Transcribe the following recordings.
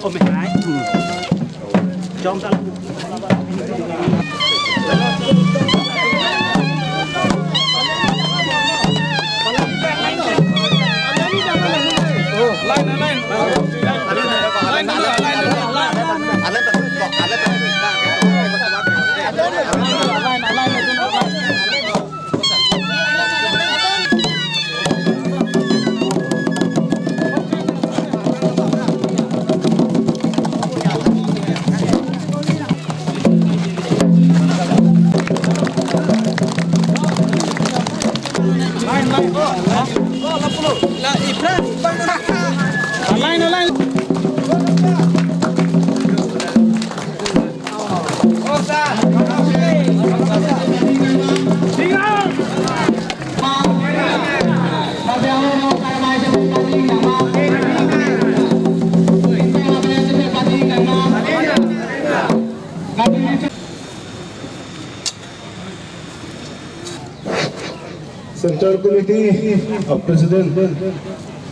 Ôm mày hái. Cho ông tăng. Central Committee of President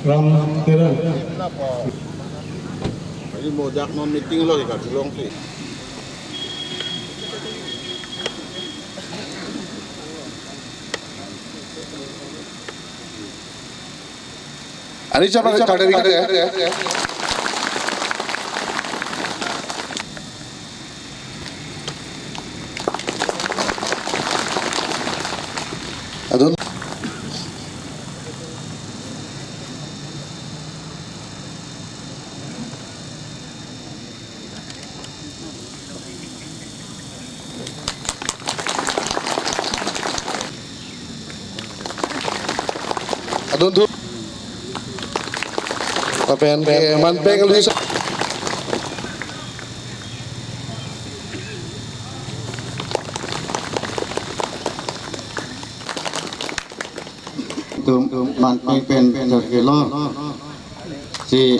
Ram Tira. Ini mau jak mau meeting lo dekat Silong sih. Ani coba kadari kada ya. Adun Adun tu Papen man pe kalau bisa man pen terkelo si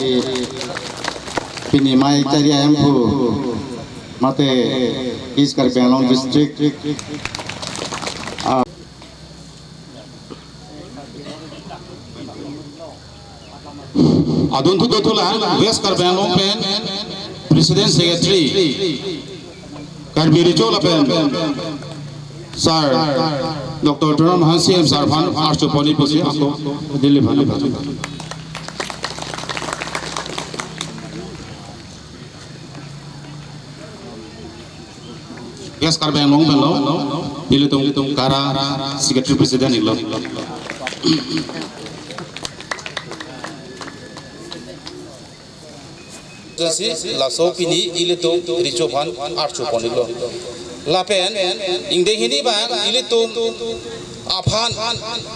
pini mai cari ayam pu mate is kar Penglong district adun tu lah West kar Penglong pen President Secretary kar Birijola pen Sir Dr. Turam Hansi M. Sarfan Archo Poli Posi aku Delhi Bhane Bhane Yes kar Penglong pen lo Bilitung kara Secretary President lo Jadi laso pini ilitung Richovan Archo Poli lo Lapen ingde hini bang ilitum aphan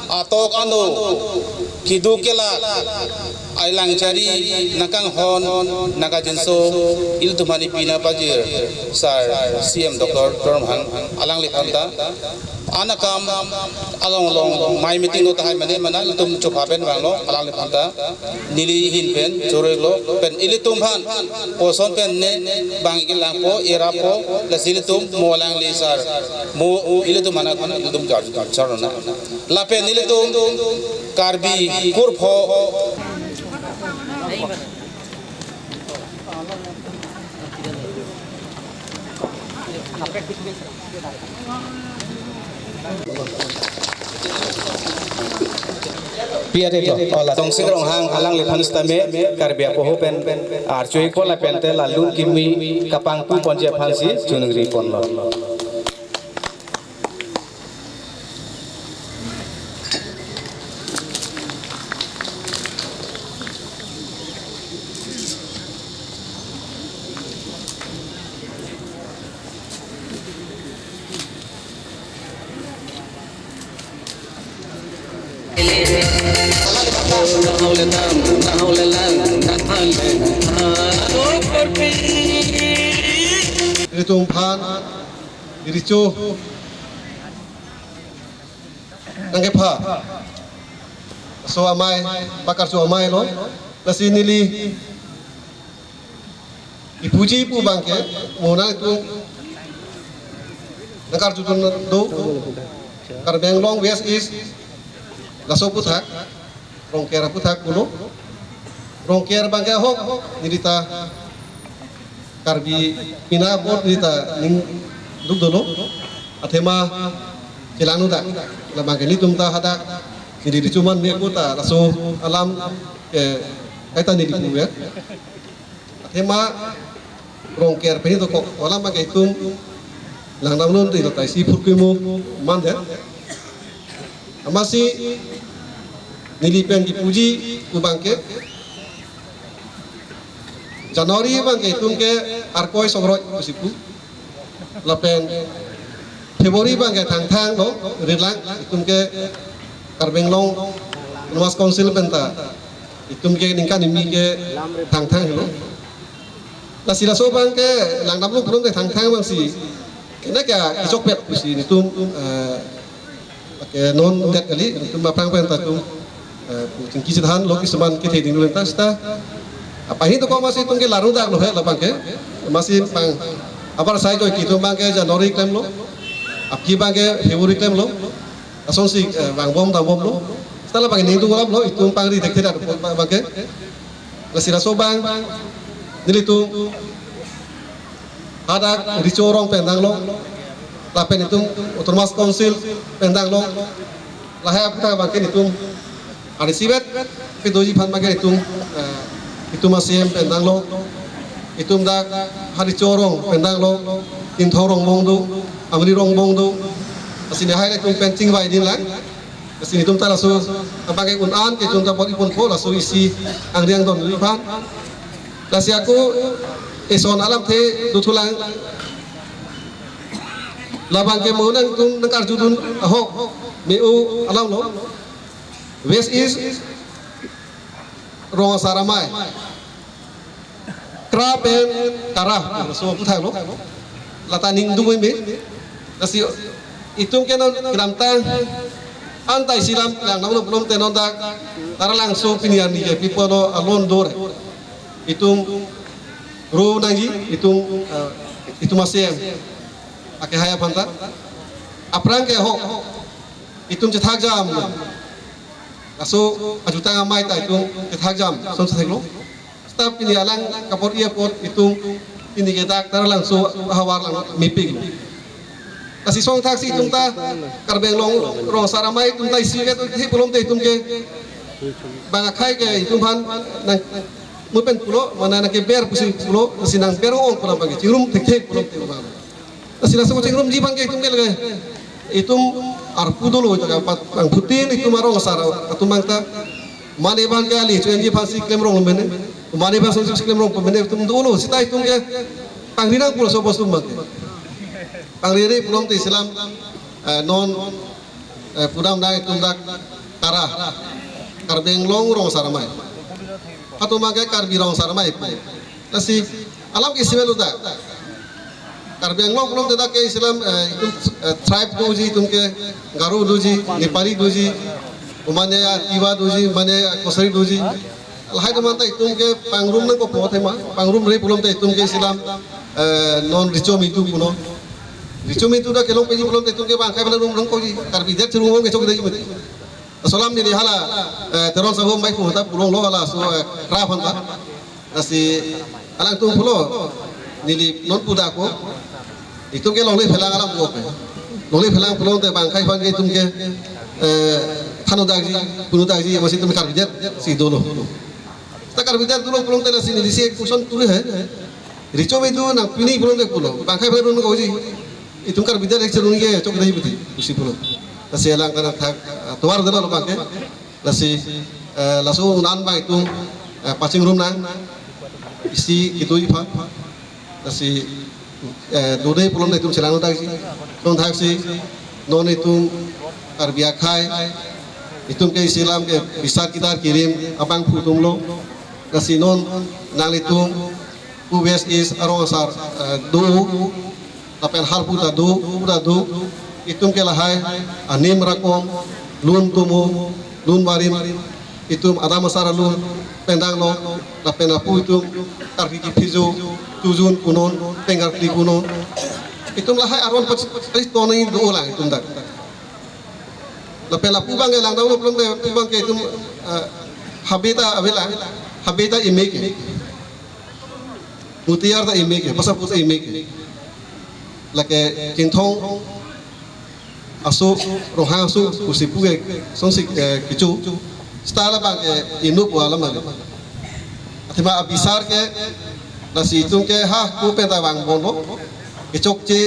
atok anu kidu kela ailang cari nakang hon naga jenso ilitumani pina pajir sar CM Dr. Dormhan alang liphanta anakam along long mai meeting no tahai mane mana ilitum chopapen bang lo alang liphanta nili hin pen chore lo pen ilitum phan poson pen ne bang ilang po era po lasilitum molang lisar mo ilitum mana kana ilitum charona lapen ilitum karbi kurpho Biar itu, tong sekarang hang alang lepan stame karbia poho pen arcoi ko la pen te lalu kimi kapang tu ponje pansi junungri pon lo. Iritung Phan, Iricho, Nanggepa, so amai, bakar so amai lo, lasi nili, ipuji ipu bangke, mona itu, nakar jutun do, kar Penglong West East, laso puthak, rongkera puthak kulo, rongkera bangke hok, nilita karbi pina bot dita ning duk dolo athema kilanu da la bangkeli tumta hada jadi cuman me kota laso alam kaita ni diku ya athema rong ker pe to ko alam bangkai tum lang namnon ti tai si purkimo manda amasi nilipen dipuji ubangke Januari bangke tungke arkoi songroi kusipu lapen Februari bangke thang no rilang tungke karbenglong nuas konsil penta tungke ningka nimi ke thang no la sila so bangke lang namlu belum ke thang bang si kena ka isok pet kusi ni tum pakai non det kali tum bapang penta tum tingki sedhan loki seman ke theding lenta sta apa itu kau masih tunggu larung dah loh ya lapang ke masih pang apa saya kau itu bang ke Januari klaim lo apki bang ke Februari klaim lo asal si bang bom tam bom lo setelah bang ini itu lo itu pang di dektir ada bang ke masih raso bang nili tu ada ricorong pendang lo lapen itu otomas konsil pendang lo lahir apa bang ke itu ada sibet pedoji pan bang ke itu masih pendang lo itu ndak hari corong pendang lo tintorong bongdu amri rong bongdu asini hai itu pencing vai din lang asini tum tala so pakai unan ke tum tapori pun ko laso isi angriang don lipan lasi aku eson alam the dutulang labang ke munang tum nangkar judun ahok meu alam lo west is rong saramai krapen karah so puthai lo lataning dumoi me nasi itung kenon gramtang antai silam lang namlo belum tenon dak tara langsung pinian ni people lo alon dore itung ro nangi itu masih pakai haya panta aprang ke ho itung cethak jam aso ajutan amai ta itu kethak jam som sathlo staf ini alang kapor airport itu ini kita tar langsung hawar lang mipig kasi song taxi tung ta karbeng long rong saramai tung ta isi ke hi belum te tung ke bangakai ke itu ban nang mupen pulo mana nak ke ber pusi pulo sinang berong pula bagi cirum tekek pulo te bang kasi langsung cirum jibang ke tung ke lagi itu arpu dulu jaga ang putin itu marong sara katumang ta mane bang kali cuenji pasi klaim rong mene mane bang so klaim rong pemene itu dulu sita itu ke pangrinang pulo so bosum bang pangriri belum ti Islam non pudam dai tundak karah karbeng long rong saramai katumang ke karbi rong saramai nasi alam ke simelu da karbeng long belum tidak ke Islam tribe doji tumke garu doji Nepali doji umane ya Tiwa doji umane Kosari doji alhai teman ta tumke pangrum nang ko pothe ma pangrum re belum ta tumke Islam non richo mitu kuno richo mitu da kelong peji belum ta tumke bangkai bala rum nang ko ji karbi det rum ke chok dei mati salam ni hala teron sa hom bai ko ta pulong lo hala so kra phanta nasi alang tum pulo nili non puda ko itu ke longley phelang alam ko longley phelang pulong te bangkai bang ke tumke thano dagji punu dagji masih tum kar bijar si dolo ta kar bijar dolo pulong te na si nilisi kuson turi hai richo me tu na pini pulong te pulo bangkai bang ron ko ji itu kar bijar ek ceruni ke chok dei biti usi pulo nasi alang kana thak tuar delo bangke nasi lasu nan bang itu passing room nang isi itu ipa nasi dode pulon itu celano taksi non taksi non itu karbiak khai itu ke Islam ke bisa kita kirim abang putum lo nasi non nang itu US is arosar do tapen hal puta do itu ke lahai anim rakom lun tumu lun marim itu ada masalah lun pendang lo tapen apu itu karbi pizo tujun kunon tenggar kli kunon itu lahai arwan pasti tonai do lang itu ndak lapela pubang lang daw belum pubang ke itu habita avela habita imeke mutiar da imeke pasal puta imeke lake kintong asu rohang asu kusipu ke sonsik kicu stala bang inu wala mal athima abisar ke nasi tung ke ha ku peta bang bono kecok ce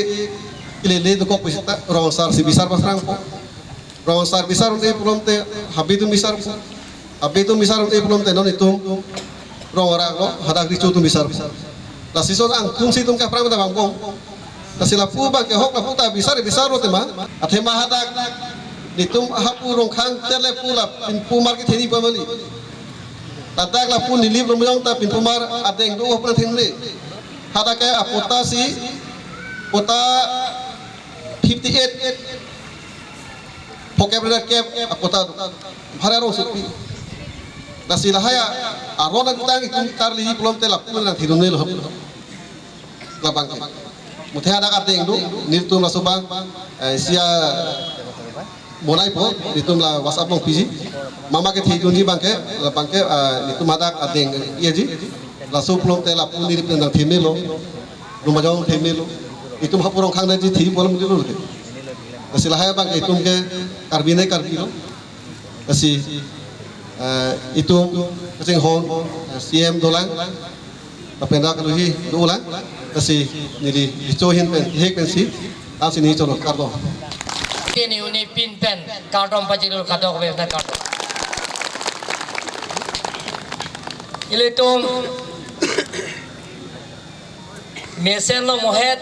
ilele do kok pisita rongsar si bisar pasrang ko rongsar bisar unte pulom te habitu bisar habitu bisar unte pulom te non itu rongora ko hadak ricu tu bisar nasi son ang tung si tung ka prang ta bang bong nasi lapu bang ke hok lapu ta bisar bisar rote ma athima hadak ditum hapu rong khang tele pula pin pumar ke theni pamali tatak lapu nilib romyong ta pin pumar adeng do opra thenle hadak ke apota si pota 58 pokebra kep apota bhararo supi nasi lahaya arona kutang itum tarli plom te lapu na thirunne lo labang ke muthe ada adeng do nirtum la sobang sia monai po nitum la whatsapp long piji mama ke thi junji bangke nitum ada adeng ye ji la so plom te lapu ni rip na thimelo lumajong thimelo itum hapurong khang na ji thi bolam dilu ke nasi lahaya bang itum ke karbine karbilo nasi itum kasing hon cm dolang tapenda kaluhi dolang nasi nili ichohin pen hek pen si asini cholo kardo ini uni pin pen karton pajilul kadok bebna karton ile tum mesen lo mohet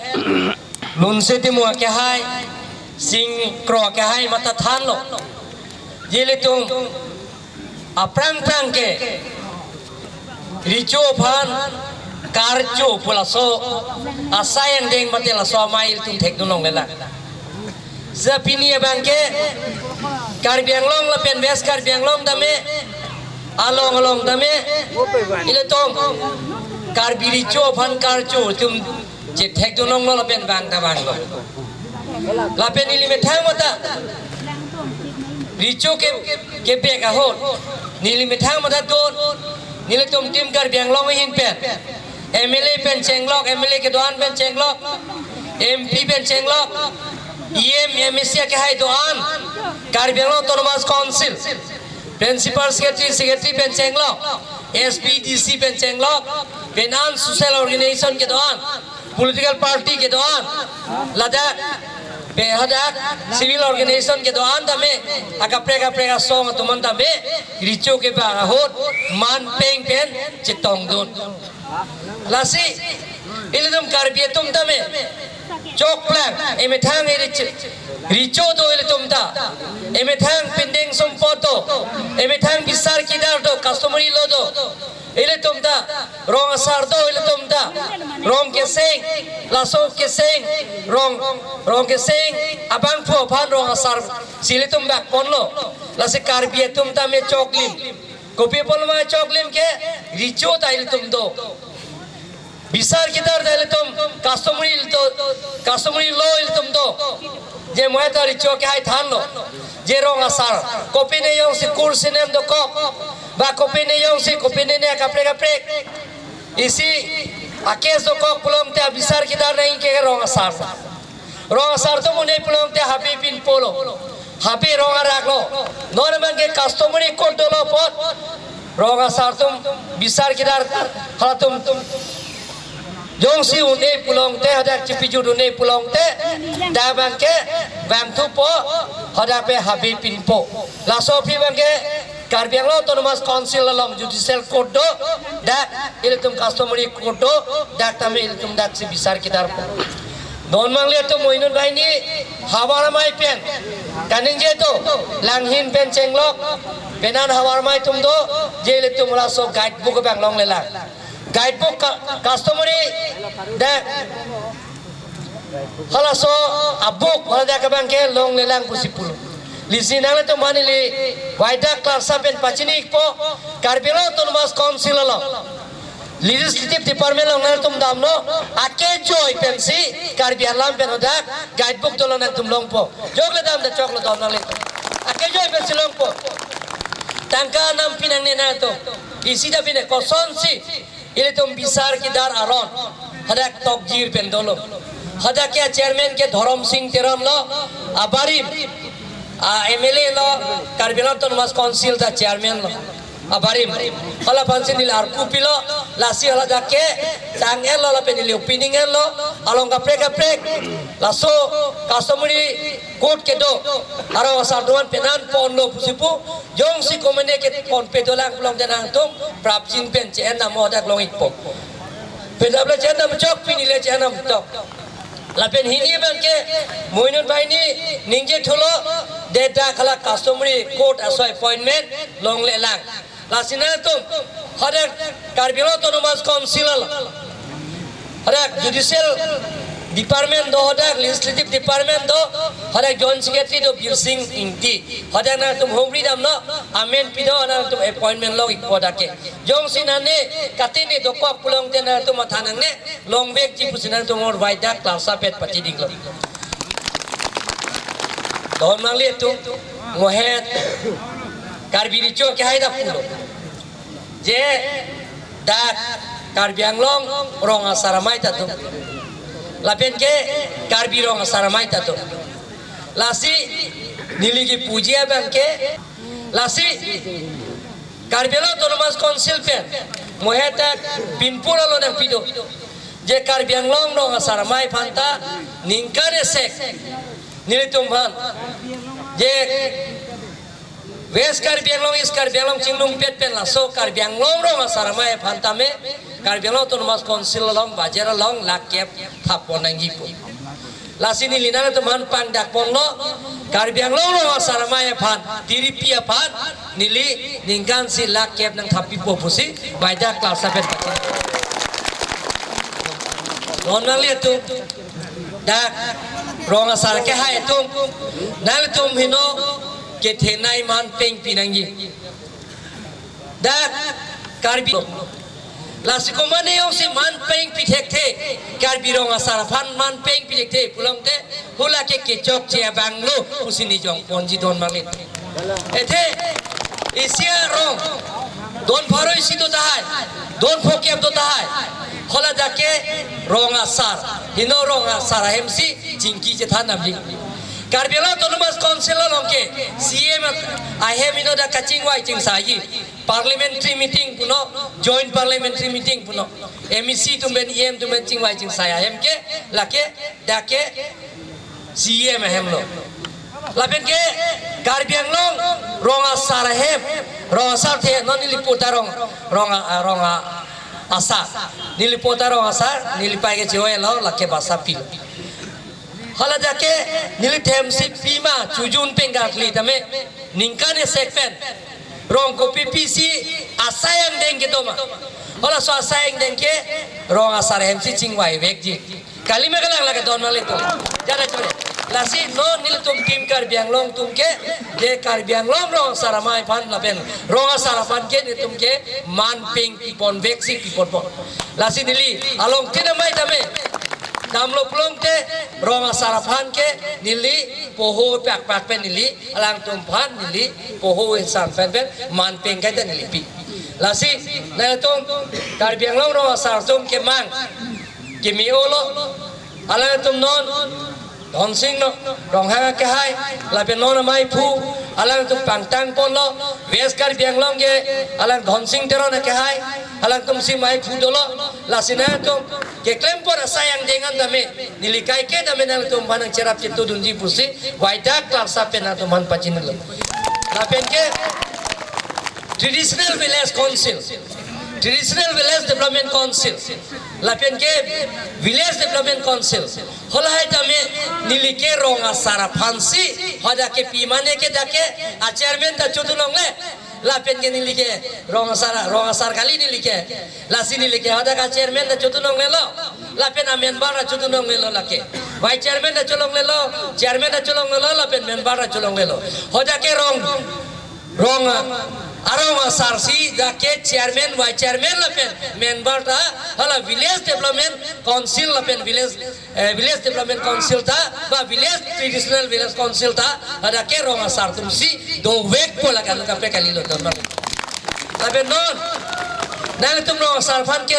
lunse ti mo ke hai sing kro ke hai mata than lo ile tum aprang prang ke richo phan karcho pulaso asayan deng mate la so mail tum thek dunong lela zapini bangke karbiang long la pen bes karbiang long dame along dame ile tom karbiri cho phan karcho tum je thek dunong la pen bang ta bang lo la pen ili me thang mata richo ke be ka hot nili me thang mata don nile tom tim karbiang long hin pen MLA pen chenglok MLA ke doan pen chenglok MP pen chenglok MSC ke hai doan Karbiang Autonomous Council Principal Secretary pen chenglok SPDC pen chenglok Finance Social Organization ke doan Political Party ke doan Ladak Behadak Civil Organization ke doan dame prega song tuman dame richo ke ba hot man peng pen chitong dun lasi ilidum karbiatum dame chok plan emethang richo do ilidum da emethang pindeng sompoto emethang bisar kidar do customary lo do ilidum da rong asar do ilidum da rong ke sing laso ke sing rong ke sing abang pho phan rong asar silitum bak ponlo lasi karbiatum da me choklim kopi polma choklim ke richo da ilidum do bisar kidar da ilidum customary lo ilidum do je moeta richo ke hai than lo je rong asar kopi ne yong si kursi nem do kop ba kopi ne yong si kopi ne kapre isi akes do kop pulom te bisar kidar nahi ke rong asar to mune pulom te happy pin polo happy rong araklo non man ke customary code do lo pot rong asar tum bisar kidar halatum jong si une pulong te hadak cipiju une pulong te da bangke bang tu po hadak pe habi pin po la sofi bangke Karbiang Autonomous Council along judicial court do dak iltum customary court do dak tame iltum dak si bisar kidar po non mangle to moinun bhai ni hawar mai pen kaning je to langhin pen chenglok penan hawar mai tum do je iltum la so guidebook bang long lela guidebook customary da hala so abuk hala da kabang ke long lelang kusipul lisinang to manili waida class pen pachinik po Karbiang Autonomous Council lo legislative department long na tum damno ake joy pensi Karbiang lam pen da guidebook to long tum long po jogle dam da choklo dam na le ake joy pensi long po tangka nam pinang ne na to isi da pine kosonsi ile tum bisar kidar aron hadak tokjir pendolo hadak ya chairman ke Dharam Singh Teram lo abarim MLA lo Karbilang Autonomous Council da chairman lo abarim hala pansin nil arkupi lo lasi hala dake tangel lo la penili opening lo along kaprek laso customary court ke do aro sarduan penan pon lo pusipu jong si komene ke pon pedolang pulang denang tum prapjin pen chen na modak long ikpo pedabla chen na chok pinile chen na tok lapen hini banke moinun baini ningje tholo data khala customary court aso appointment long le lang lasina tum hadak Karbilang Autonomous Council hadak judicial department do hadak legislative department do hadak joint secretary do Bir Singh Inti hadak na tum home freedom no amen pido na tum appointment log ikodake jong sinane katini dokwa pulong te na tum mathanang ne long bek ji pusina tum or vaida klasa pet pachiding lo don mangli tum mohet Karbiricho ke haida pulo je dak Karbianglong rong asaramai tatum lapen ke Karbi rong asaramai tatum lasi niligi pujiya banke lasi Karbilang Autonomous Council pen moheta pinpura lo nang pido je Karbianglong rong asaramai phanta ningkare sek nilitum bhan je West Karbianglong is Karbianglong Chinglung pet pen la so Karbianglong rong asaramai phantame Karbianglong Autonomous Council long bajera long lakep thapon nangipu lasini linana teman pang dak ponglo Karbianglong rong asaramai phan tiripia phan nili ningkan si lakep nang thapi popusi baida klasa pet non nali tu dak rong asar ke hai tu nal tum hino ke thenai man peng pinangi dak Karbi lasiko mane yo si man peng pitek the Karbi rong asar phan man peng pitek the pulang te hula ke chok che banglo usini jong ponji don malin ethe isia rong don pharo isi to dahai don phokem to dahai hola jake rong asar hino rong asar hemsi jingki je thanam ji Karbilang Autonomous Council longke CM I have ino da kaching wai ching saji parliamentary meeting puno joint parliamentary meeting puno MEC tumben EM tumben ching wai ching saya hem ke lake dake CM hem lo lapen ke Karbianglong rong asar hem rong asar the non nilipota rong asar nilipota rong asar nilipai ke joe lo lake basa pil hala jake nilitem si pima chujun pengatli tame ningkane sekpen rong ko PPC asayang dengke doma hala so asayang dengke rong asar MC chingwai vekji kali me kalang lage don male to jara chore lasi no nil tum tim Karbianglong tumke de Karbianglong rong saramai phan lapen rong asar phan ke ni tumke man ping pipon veksi pipon pon lasi nili along tinamai tame namlo plong te rong saraphan ke nili poho pak pen nili alang tumphan nili poho insan pen man peng kai te nili pi lasi na tum Karbianglong rong sar tum ke mang ke miolo alang tum non Dhon Singh no rong ha ke hai la pe non mai phu alang tum pangtang pon lo West Karbianglong ge alang Dhon Singh tero na ke hai alang tum si mai phu dolo lasina tum ke klem por sayang dengan dame nilikai ke dame nang tum banang cerap citu dunji pusi waida klasa pena tum han pacin lo la pen ke traditional village council traditional village development council la pen ke village development council hola hai dame nilike ronga sara phansi hoda ke pimane ke dake a chairman da chudunong le la pen ke nilike ronga sar kali nilike la sini nilike hoda ka chairman da chudunong le lo la pen a member da chudunong le lo lake vice chairman da chulong le lo chairman da chulong le lo la pen member da chulong le lo hoda ke ronga aroma sarsi dake chairman vice chairman la pen member ta hala village development council la pen village development council ta ba village traditional village council ta ada ke ronga sar tumsi do wek pola kan ka pe kalilo don la pen non นั่นตุ้มรองสารพันเก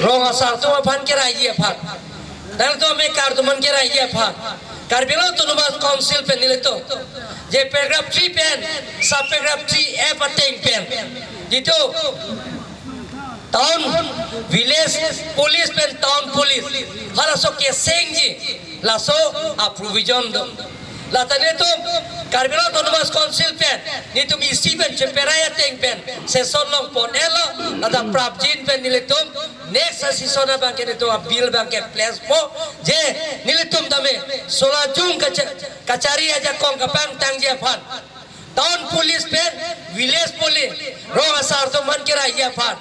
รองสารตัวพันเกรายเยี่ยพันนั่นตัวเมการตุมันเกรายเยี่ยพันการเบลตุนุบัสคอนซิลเป็นนิลิตุเจเปกราฟ3เป็นซับเปกราฟ3เอปเต็งเป็นดิโตTown village police pen town police hala so ke sengji la so a provision do la tane to karbila autonomous council pen ni tum isi pen cheperaya teng pen seson long pon elo la da prabjin pen nilitum next sisona bank ni to a bill bank place po je nilitum dame sola jung kachari aja kong kapang tangje phan town police pen village police rong asar to man kira ya phan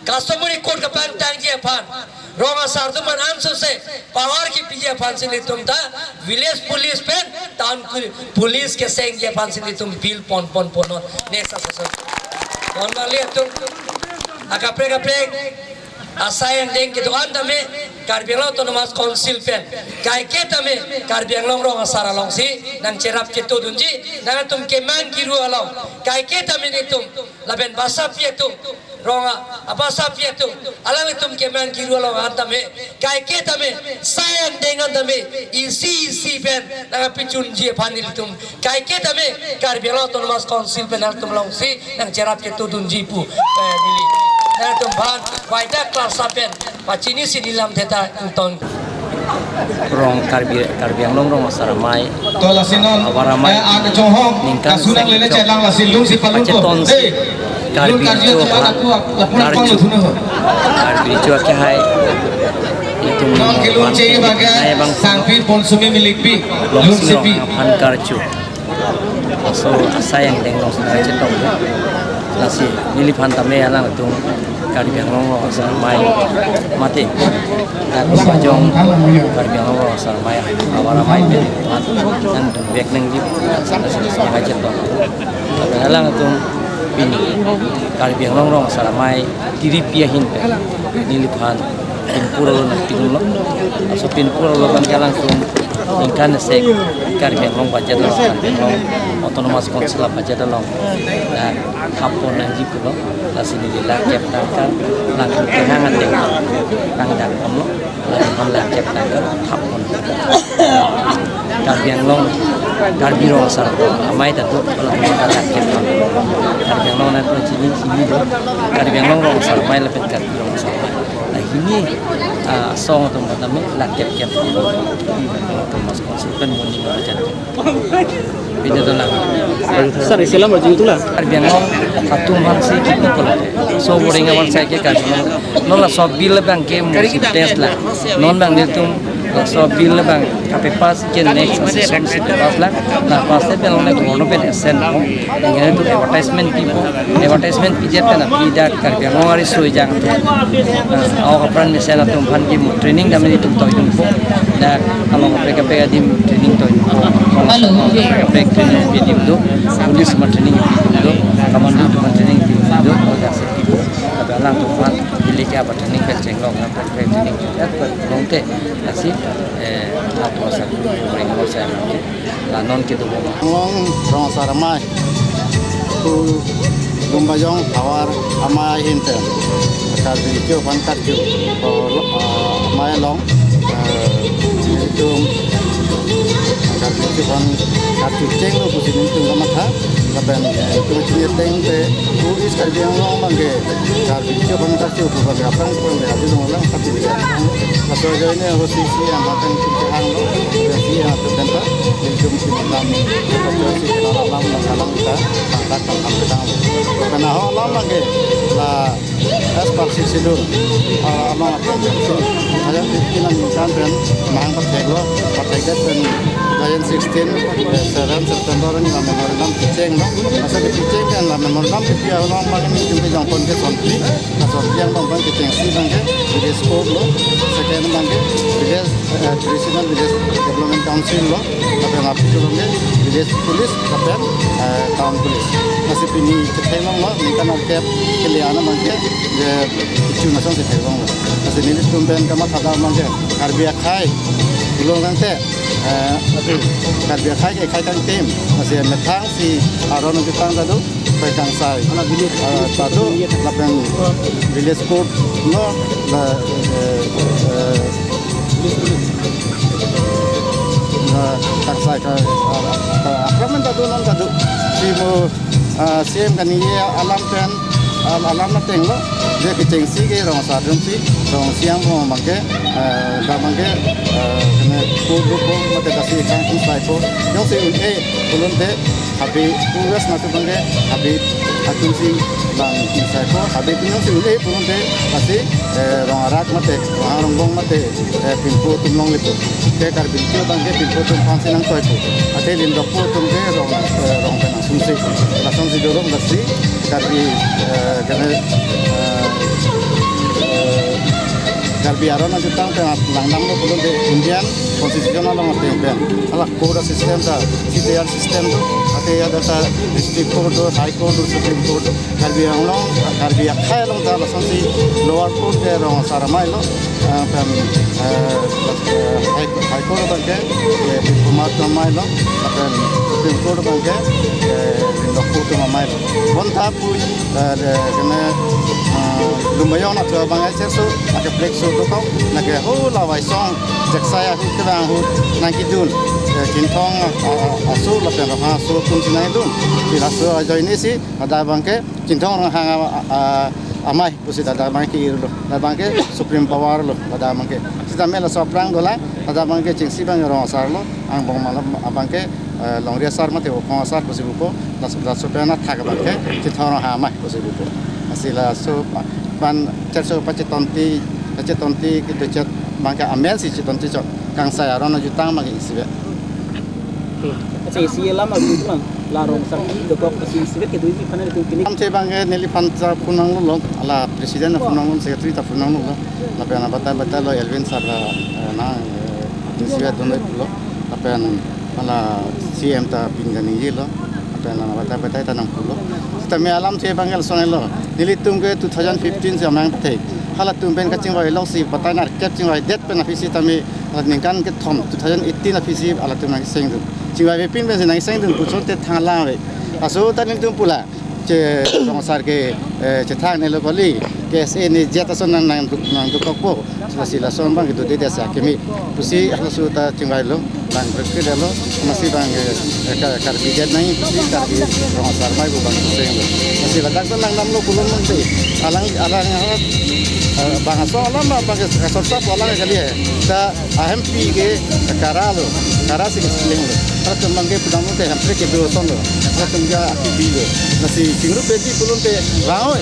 Customer court ka pan tang je pan rong asar tu man answer se power ki pije pan se ni tum ta village police pen town police ke seng je pan se ni tum bill pon next assessor don bali tu akapre asayang deng ke doan tame Karbiang autonomous council pen kai ke tame Karbiang rong asar along si nang cerap ke tu dunji nang tum ke man kiru along kai ke tame ni tum laben basap ye tum ronga apa sapia tu alang tum keman kiru lo atame kai ke tame sayang dengan tame isi pen nang picun je panil tum kai ke tame Karbiang autonomous council pen tum long si nang cerap ke tu dunji pu dili nang tum ban waida kelas pen pacini sinilam theta ton rong Karbiang rong saramai to la sinon ada johong kasunang lele celang la silung si palung ko Karbiang ke hai itu non kilung cegi bagai sangpi ponsumi milik bi lun sipi pan karju so sayang dengong sungai cetong nasi nili pan tame alang tu Karbiang rong saramai mati dan pajong Karbiang rong saramai awara mai be dan bek nang jip sungai cetong alang tu ini Karbiang rong saramai diri piahin pe niliphan pinpura lo nak tingul lo so pinpura lo kan kalang tum ingkan sek Karbiang rong baca lo Karbiang rong autonomous council baca lo dan hapon nang jipu lo la sini di lakep tangkal lang kehangan deng kang dak om lo la lakep tangkal hapon Karbiang rong saramai amai tatu kalau kita lakep Karbiang rong nak sini do Karbiang rong saramai lepet Karbiang rong saramai nah ini song tu macam lakep Thomas konsultan muni macam beda tu lah Sar Islam macam itulah. Karbiang rong satu mangsi kita kalau so boring awal saya ke Karbiang non lah so bil bang ke musim test lah non bang itu so bil bang kape pas ke next season se pas lah nah pas se pen oleh gono pen esen dengan itu advertisement pijet pen pida Karbiang rong hari so jang tu awak peran misalnya tu pan ke training kami itu tu itu dan kalau mereka di training tu mereka training di itu polis training itu komando training itu ada setiap ada lang tu pan pilih ke apa training pencenglong apa training nongte nasi atau satu orang saya lah non kita rong saramai tu lumbayong awar amai hinten Karbiang pan karju amai long itu Karbiang pan karju ceng lo pusin itu kamatha laben tu ceng te tulis Karbiang long bangge Karbiang pan karju bukan kapang pun ada dong lang tapi dia masuk aja ini posisi yang makan pencegahan lo posisi yang tertentu di jumlah dalam posisi dalam masalah kita angkat pedang karena orang lagi lah aspek sidul orang ada pimpinan kan dan mahang pakai dan 2016 September ni lah memorandum keceng no masa keceng kan lah memorandum dia orang makin jumpa yang pun ke sonti atau yang pun keceng si bangke di scope lo second bangke village traditional village development council lo tapi ngapi tu bangke village police tapi town police masih pini keceng lo ni kan ada keliana bangke cuma sang keceng lo masih ni tumben kamat ada bangke Karbiang khai belum kan teh Karbiang khai kan tim masih metang si aron kita tadu pegang sai tadu lapen village court no la kang sai ka akraman tadu non tadu simo sim kan ini alam pen alam na tenglo dia keceng si ke rong sa dum si rong siang mo mangke da mangke kena ko mate kasi kang sai ko yang se un ulun de habi tugas na tu bangke habi atum si bang sai ko habi tu yang se un ulun de kasi rong arak mate rong bong mate pinpo tumlong lipo ke kar bintu bangke pinpo tum pansi nang ko itu ate lin dopo tum ke rong penang sumsi la sumsi dorong kasi karbi kena karbi arona jutang pe langnam lo belum de Indian konstitusional lo ngate pe ala koda system da CTR system do ate ya data district court do high court do supreme court karbi anglong karbi akhai long ta lasansi lower court ke rong saramai lo pe high court ba ke kumar mai lo pe supreme court ba ke doktor tu mamai lo bon tha pui kena lumayong nak bangai cerso nak plexo tu kau nak ho lawai song jaksaya hu kerang hu nak kidun kintong asu lapen ha asu pun sinai dun asu ajo ini si ada bangke kintong orang hang amai pusi ada bangke iru ada bangke supreme power lo ada bangke kita mela soprang dola ada bangke cingsi bang orang asar lo ang bong malam bangke longria sar mate o khong sar pusi buko das sopena thak bangke kintong orang amai pusi buko asila so ban cerso pacetonti kita cat bangka amel si cetonti cok kang saya rona jutang magi isibe अच्छा इसी लama gitu bang larong sakti dokok isi sibet kedu ini pana itu kini am te bangke neli panca punang lo ala presiden punang lo secretary ta punang lo la pena bata lo Elvin sar na isibe donde lo la pena ala CM ta pingani lo pena bata ta nang lo tame alam te bangel sonelo neli tumke 2015 jamang te hala tumben kacing wa long si bata na capting wa det pena fisi tame ningkan ke thom 2018 na fisi ala tumang seng jiwa pin ben nang seng dun puchon te thangla we aso ta ning tum pula che sar ke che thang ne lo koli ke se ni jeta son nang du kokpo sila son bang itu de sa kemi pusi aso ta chingwai lo bang ke de lo masih bang kar bijet nang pusi kar bi sar mai bu bang seng lo masih la dak nang nam lo kulon mon te alang bang so alam bang so sa pola kali hai ta AMP ke kara si ke sling lo kalau mangke pudang te hampir ke do son lo kalau ga video nasi tingru peji kulon te raoi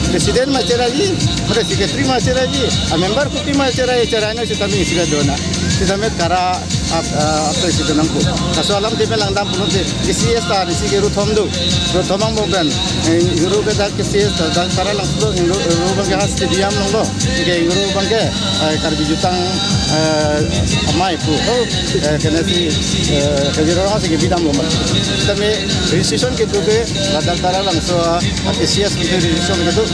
presiden ma ceraji pada secretary ma ceraji a member kuti ma cerai cerano sitami isiga dona sitame kara apa isi donang ko kaso alam te melang dam pulon te isi esta isi ke ruthom do ruthomang moben guru ke dak isi esta dan kara lang do guru bang has stadium long lo ke guru bang ke karbi jutang amai pu kena si kejiro has ke bidam mo sitame registration ke do ke ladang kara lang so isi es ke registration ke do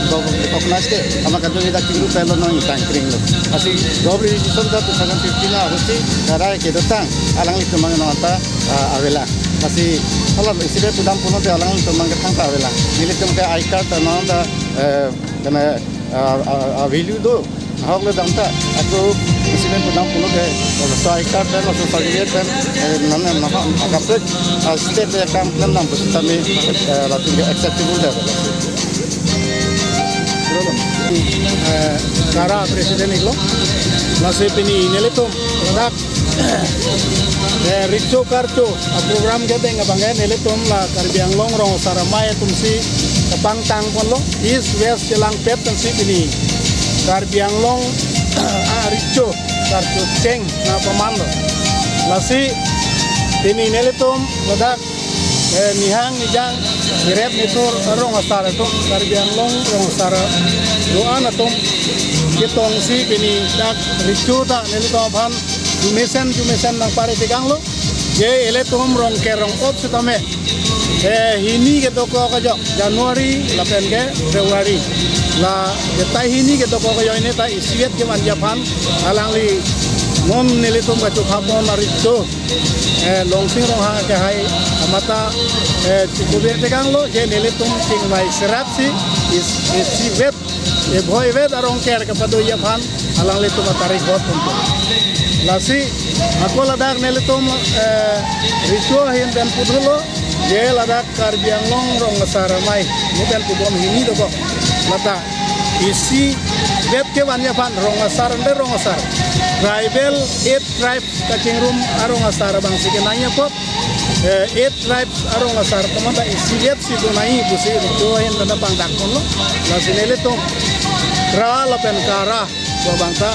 koknas ke ama kadu ida kingru pelo no intang kring lo asi gob registration da 2015 na hosti kara ke tang alang itu mang nota avela kasi alam isibe pudam puno te alang itu mang thang ta avela militum ke I card ta nota kana value do hagle damta aku isibe pudam puno ke so I card ta no so certificate ta nanne na kapse state kam nam busutami ratu acceptable da cara presiden iglo masih pini neletum ladak Richo Karcho program kita yang bangga neletum la karbiang long rong saramai tumsi kapang tang polo east west jelang pet tumsi pini karbiang long Richo Karcho ceng na pamando lasi pini neletum ladak nihang nijang direp nitur rong asara tum karbiang long rong sara doan atum kitong si pini dak Richo ta neletum pan Jumesan nang pare tegang lo ye ele tum rong ke rong op sutame hini ke toko ka jo Januari la pen ke Februari la tai hini ke toko ka jo ini ta isiet ke man Japan alang li ngom nilitum ka chukhapo maricho longsing rong hang ke hai amata chikube tegang lo je nilitum ting mai serapsi is si vet e boy vet arong ker ka padu ya phan alang litum tarik bot punto lasi ako ladak nilitum richo hin dan pudhulo je ladak Karbi Anglong rong saramai ni dan pudom hini do ko lata isi vet ke wan ya phan rong asar ande rong asar tribal 8 tribes kacing room arong asar bang sige nanya pot 8 tribes arong asar kamanda isi vet si do nai busi do hen na pang dak kon lo la sinele to kra la pen kara do bangta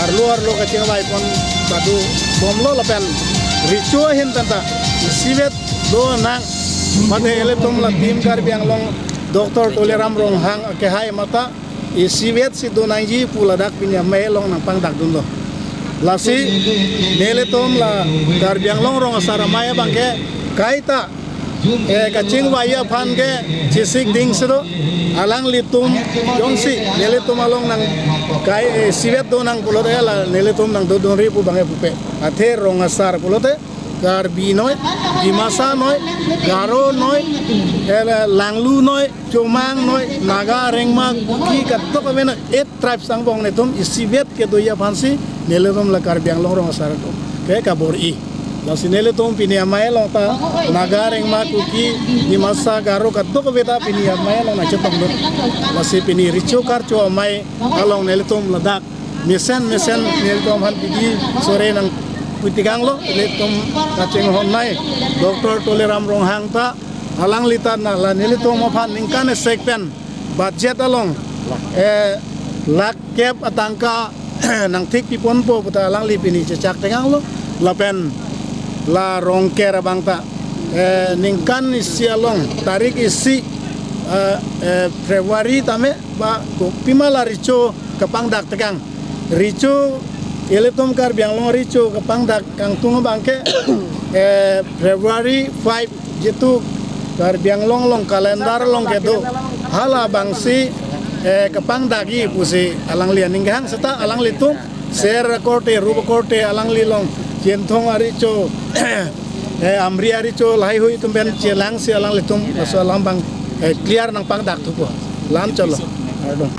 arlo kacing bai kon badu bom lo la pen richo hen tanta isi vet do nang mate ele tom la tim Karbi Anglong Dr. Toleram rong hang ke hai mata isi vet si do nai ji puladak pinya melong nang pang dak dun lo lasi nele tom la Karbi Anglong rong saramaya bangke kaita kacing waya phan ke chisik ding sedo alang litum yongsi nele tom along nang kai sivet do nang pulote la nele tom nang do don ribu bange pupe athe rong asar pulote Karbi noi Dimasa noi Garo noi Langlu noi Chomang noi Naga Rengma Kuki katok avena 8 tribes sang bong netum isivet ke doya phansi neletom la Karbi Anglong rong asar to ke kabor i la sinele tom pinia mai long ta Naga Rengma Kuki Dimasa Garo katok aveta pinia mai long na chetong dot la si pini richo karcho mai along neletom ladak mesen neletom han pigi sore nang Putigang lo letom kacing honai Dr. Toleram rong hang ta alang litan na la nilitom aphan ningkan sekpen budget along lak kep atangka nang tik pipon po puta alang lipini cecak tengang lo lapen la rong kera bangta ningkan isi along tarik isi Februari tame ba pimala richo kapang dak tegang richo Eletom Karbi Anglong richo kapang dak kang tunga bangke February 5 jitu Karbi Anglong long kalendar long kedo hala bangsi kapang dagi pusi alang lian ninghang seta alang litum ser korte ruba korte alang lilong jentong aricho amri aricho lahai hui tumben celang si alang litum so alang bang clear nang pang dak tupo lan cholo pardon